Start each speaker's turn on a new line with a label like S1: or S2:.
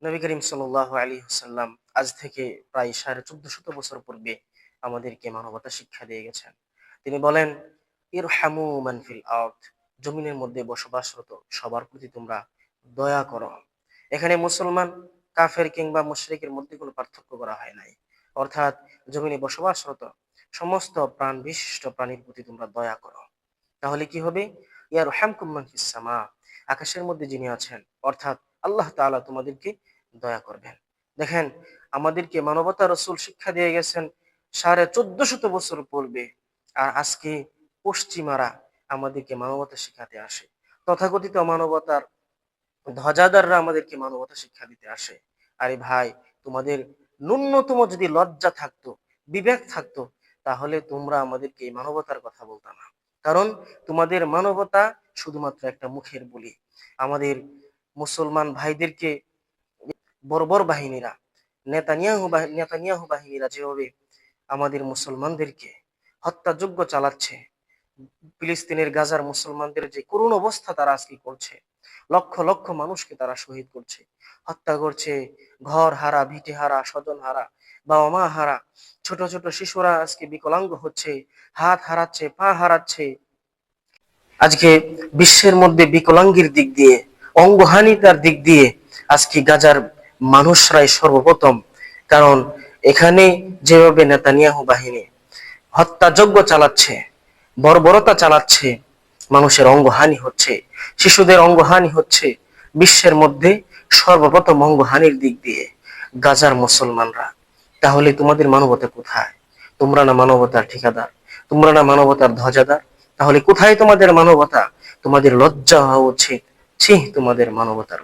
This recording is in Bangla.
S1: নবী করিম সাল্লাল্লাহু আলাইহি ওয়াসাল্লাম আজ থেকে প্রায় 1450 বছর পূর্বে আমাদেরকে মানবতা শিক্ষা দিয়ে গেছেন। তিনি বলেন, ইরহামু মান ফিল আরদ, জমিনের মধ্যে বসবাসরত সবার প্রতি তোমরা দয়া করো। এখানে মুসলমান, কাফের কিংবা মুশরিকের মধ্যে কোনো পার্থক্য করা হয় নাই। অর্থাৎ জমিনে বসবাসরত সমস্ত প্রাণ বিশিষ্ট প্রাণীর প্রতি তোমরা দয়া করো। তাহলে কি হবে? ইয়ারহামকুম মান ফিস সামা, আকাশের মধ্যে যিনি আছেন অর্থাৎ আল্লাহ তাআলা তোমাদেরকে দয়া করবেন। দেখেন, আমাদেরকে মানবতা রসুল শিক্ষা দিয়ে গেছেন 1450 বছর পূর্বে, আর আজকে পশ্চিমারা আমাদেরকে মানবতা শিখাতে আসে। তথাকথিত মানবতার ধ্বজাদাররা আমাদেরকে মানবতা শিক্ষা দিতে আসে। আরে ভাই, তোমাদের ন্যূনতম যদি লজ্জা থাকতো, বিবেক থাকতো, তাহলে তোমরা আমাদেরকে এই মানবতার কথা বলতা না। কারণ তোমাদের মানবতা শুধুমাত্র একটা মুখের বুলি। আমাদের মুসলমান ভাইদেরকে বর্বর বাহিনীরা, নেতানিয়াহু বাহিনীরা যেভাবে আমাদের মুসলমানদেরকে হত্যাযজ্ঞ চালাচ্ছে, ফিলিস্তিনের গাজার মুসলমানদের যে করুণ অবস্থা তারা আজকে করছে, লক্ষ লক্ষ মানুষকে তারা শহীদ করছে, হত্যা করছে, ঘর হারা, ভিটে হারা, স্বজন হারা, বাবা মা হারা, ছোট ছোট শিশুরা আজকে বিকলাঙ্গ হচ্ছে, হাত হারাচ্ছে, পা হারাচ্ছে। আজকে বিশ্বের মধ্যে বিকলাঙ্গের দিক দিয়ে, অঙ্গহানিতার দিক দিয়ে আজকে গাজার মানুষরাই সর্বপ্রথম। কারণ এখানে যেভাবে নেতানিয়াহু বাহিনী হত্যাযজ্ঞ চালাচ্ছে, বর্বরতা চালাচ্ছে, মানুষের অঙ্গহানি হচ্ছে, শিশুদের অঙ্গহানি হচ্ছে, বিশ্বের মধ্যে সর্বপ্রথম অঙ্গহানির দিক দিয়ে গাজার মুসলমানরা। তাহলে তোমাদের মানবতা কোথায়? তোমরা না মানবতার ঠিকাদার, তোমরা না মানবতার ধ্বজাদার, তাহলে কোথায় তোমাদের মানবতা? তোমাদের লজ্জা হওয়া উচিত। ছি তোমাদের মানবতার।